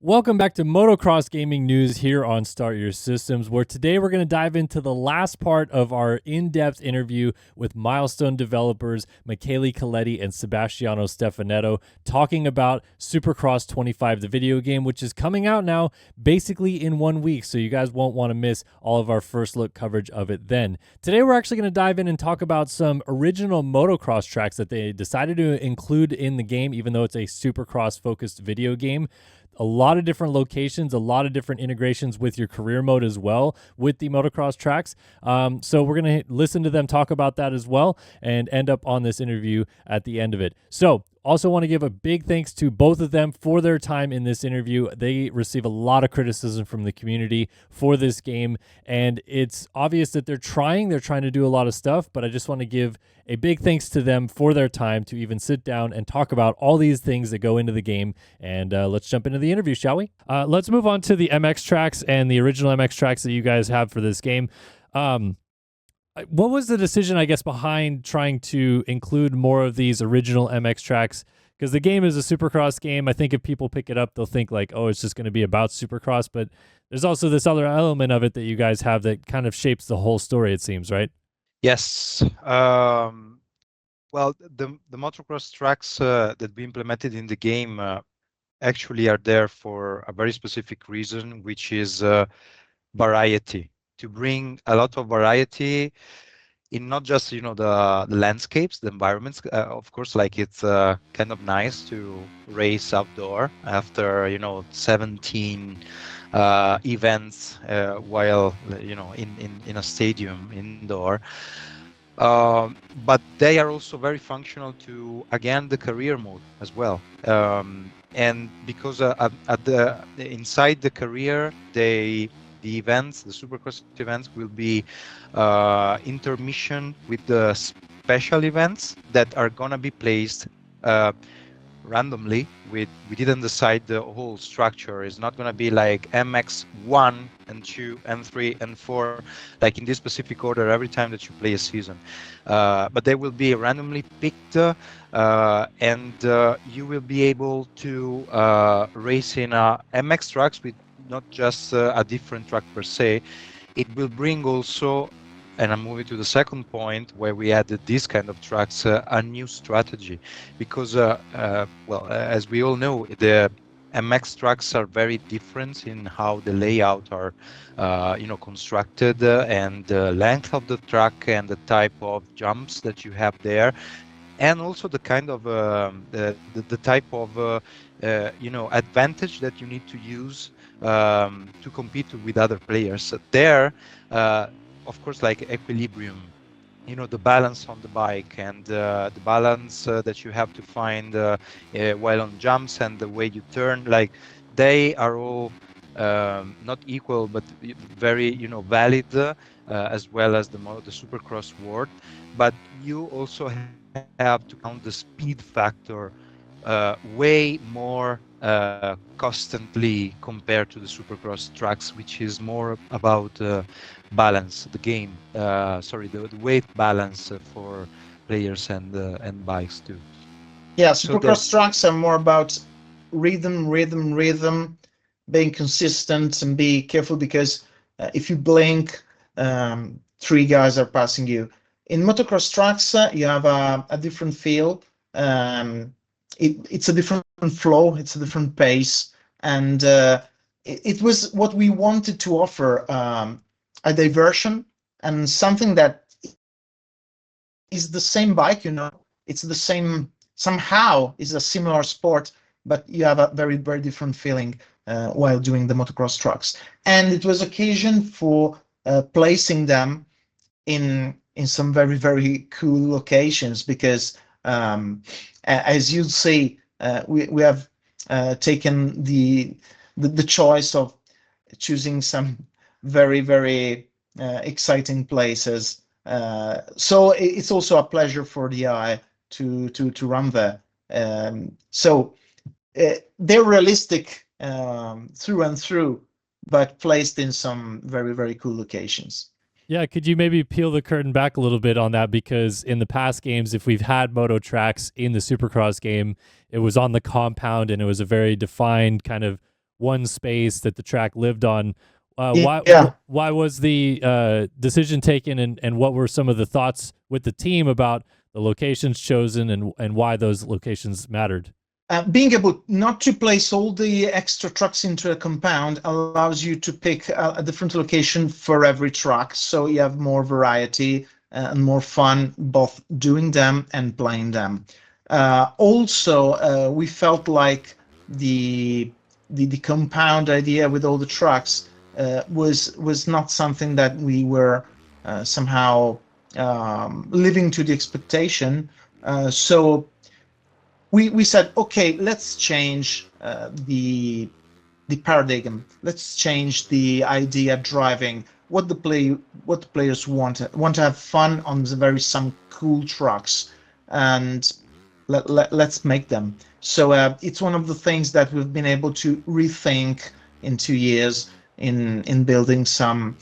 Welcome back to Motocross Gaming News here on Start Your Systems, where today we're going to dive into the last part of our in-depth interview with Milestone developers Michele, Caletti, and Sebastiano Stefanetto, talking about Supercross 25, the video game, which is coming out now basically in 1 week, so you guys won't want to miss all of our first look coverage of it then. Today we're actually going to dive in and talk about some original motocross tracks that they decided to include in the game, even though it's a Supercross-focused video game. A lot of different locations, a lot of different integrations with your career mode as well with the motocross tracks. So we're going to listen to them talk about that as well and end up on this interview at the end of it. So also want to give a big thanks to both of them for their time in this interview. They receive a lot of criticism from the community for this game, and it's obvious that they're trying to do a lot of stuff, but I just want to give a big thanks to them for their time to even sit down and talk about all these things that go into the game. And let's jump into the interview, shall we? Let's move on to the MX tracks and the original MX tracks that you guys have for this game. What was the decision, I guess, behind trying to include more of these original MX tracks? Because the game is a Supercross game. I think if people pick it up, they'll think like, oh, it's just going to be about Supercross. But there's also this other element of it that you guys have that kind of shapes the whole story, it seems, right? Yes. Well, the motocross tracks that we implemented in the game actually are there for a very specific reason, which is variety. To bring a lot of variety in not just the landscapes, the environments. Of course, like it's kind of nice to race outdoor after 17 events while in a stadium indoor. But they are also very functional to, again, the career mode as well. And because inside the career, the events, the Supercross events, will be intermission with the special events that are gonna be placed randomly. We didn't decide the whole structure. It's not gonna be like MX1 and 2 and 3 and 4, like in this specific order every time that you play a season. But they will be randomly picked, and you will be able to race in MX tracks with not just a different track per se. It will bring also, and I'm moving to the second point where we added this kind of tracks, a new strategy, because as we all know, the MX tracks are very different in how the layout are constructed, and the length of the track and the type of jumps that you have there, and also the kind of the type of advantage that you need to use to compete with other players. There, of course, like equilibrium, the balance on the bike, and the balance that you have to find while on jumps, and the way you turn, like they are all not equal, but very valid, as well as the Supercross world. But you also have to count the speed factor way more constantly compared to the Supercross tracks, which is more about balance, the game. The weight balance for players and bikes too. Yeah, Supercross tracks are more about rhythm, being consistent and be careful, because if you blink, 3 guys are passing you. In motocross tracks, you have a different feel. It's a different flow, it's a different pace, and it was what we wanted to offer, a diversion and something that is the same bike, it's the same, somehow is a similar sport, but you have a very, very different feeling while doing the motocross trucks. And it was occasion for placing them in some very, very cool locations, because as you'll see, we have taken the choice of choosing some very, very exciting places. So it's also a pleasure for the eye to run there. So they're realistic through and through, but placed in some very, very cool locations. Yeah, could you maybe peel the curtain back a little bit on that? Because in the past games, if we've had moto tracks in the Supercross game, it was on the compound and it was a very defined kind of one space that the track lived on. Yeah. Why was the decision taken, and what were some of the thoughts with the team about the locations chosen and why those locations mattered? Being able not to place all the extra trucks into a compound allows you to pick a different location for every truck, so you have more variety and more fun both doing them and playing them. Also, we felt like the compound idea with all the trucks was not something that we were somehow living to the expectation. So we said, okay, let's change the paradigm. Let's change the idea driving what the players want to have fun on some cool trucks, and let's make them. So it's one of the things that we've been able to rethink in 2 years in building some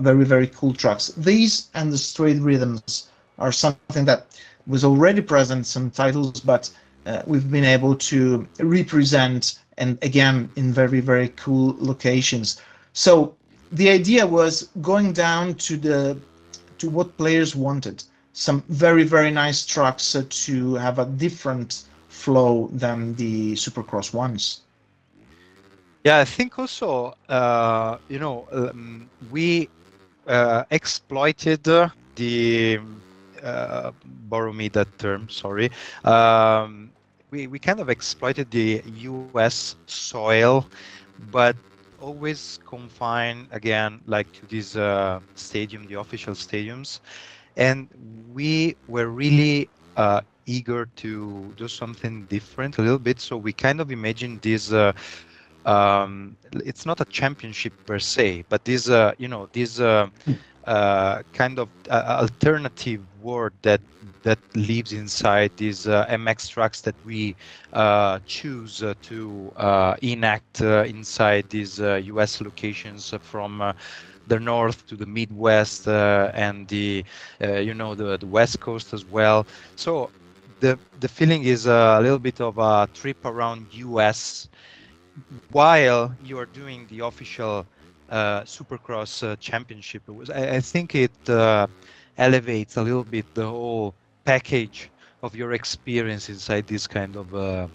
very, very cool trucks. These and the straight rhythms are something that was already present in some titles, but we've been able to represent, and again in very, very cool locations. So the idea was going down to what players wanted. Some very, very nice trucks to have a different flow than the Supercross ones. Yeah, I think also, we exploited the, borrow me that term, sorry. We kind of exploited the US soil, but always confined again, like to this stadium, the official stadiums. And we were really eager to do something different a little bit. So we kind of imagined this. It's not a championship per se, but this, this kind of alternative world that lives inside these MX tracks that we choose to enact inside these US locations from the north to the Midwest and the the West Coast as well. So the feeling is a little bit of a trip around US while you are doing the official Supercross championship. I think it elevates a little bit the whole package of your experience inside this kind of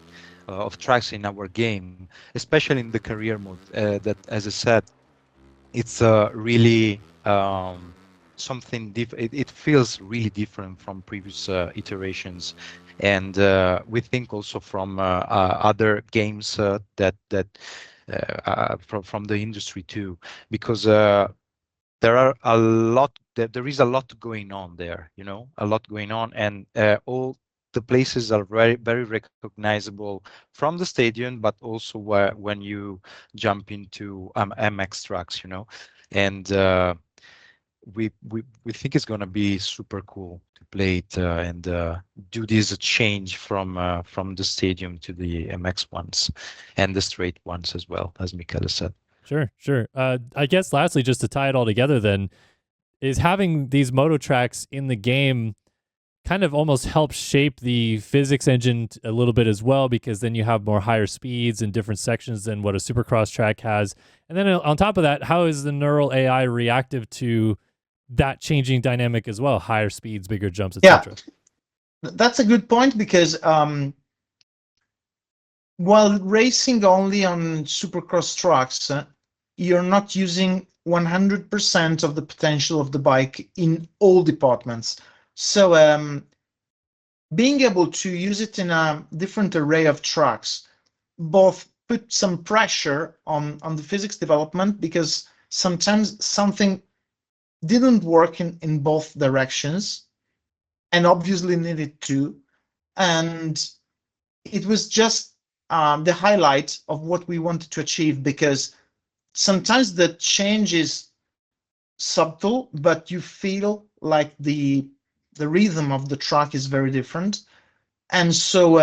tracks in our game, especially in the career mode. That, as I said, it's really something different. It feels really different from previous iterations, and we think also from other games from the industry too, because there are a lot. There is a lot going on there. A lot going on, and all the places are very, very recognizable from the stadium, but also when you jump into MX tracks, and we think it's going to be super cool to play it and do this change from the stadium to the MX ones and the straight ones as well, as Michele said. Sure. I guess lastly, just to tie it all together, then, is having these moto tracks in the game kind of almost helps shape the physics engine a little bit as well, because then you have more higher speeds in different sections than what a Supercross track has. And then on top of that, how is the neural AI reactive to that changing dynamic as well? Higher speeds, bigger jumps, etc. Yeah, that's a good point, because while racing only on Supercross tracks, you're not using 100% of the potential of the bike in all departments. So being able to use it in a different array of tracks both put some pressure on the physics development, because sometimes something didn't work in both directions and obviously needed to, and it was just the highlight of what we wanted to achieve, because sometimes the change is subtle, but you feel like the rhythm of the track is very different. And so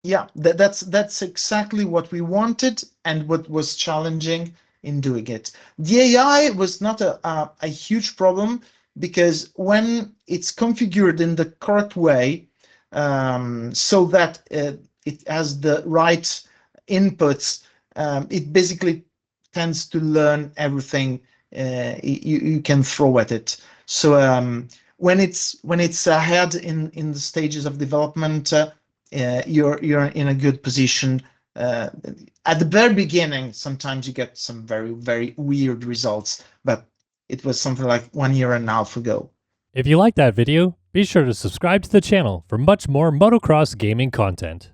yeah, that's exactly what we wanted and what was challenging in doing it. The AI was not a huge problem, because when it's configured in the correct way, so that it has the right inputs it basically tends to learn everything you can throw at it. So when it's ahead in the stages of development, you're in a good position. Uh, at the very beginning, sometimes you get some very weird results, but it was something like 1.5 years ago. If you like that video, be sure to subscribe to the channel for much more motocross gaming content.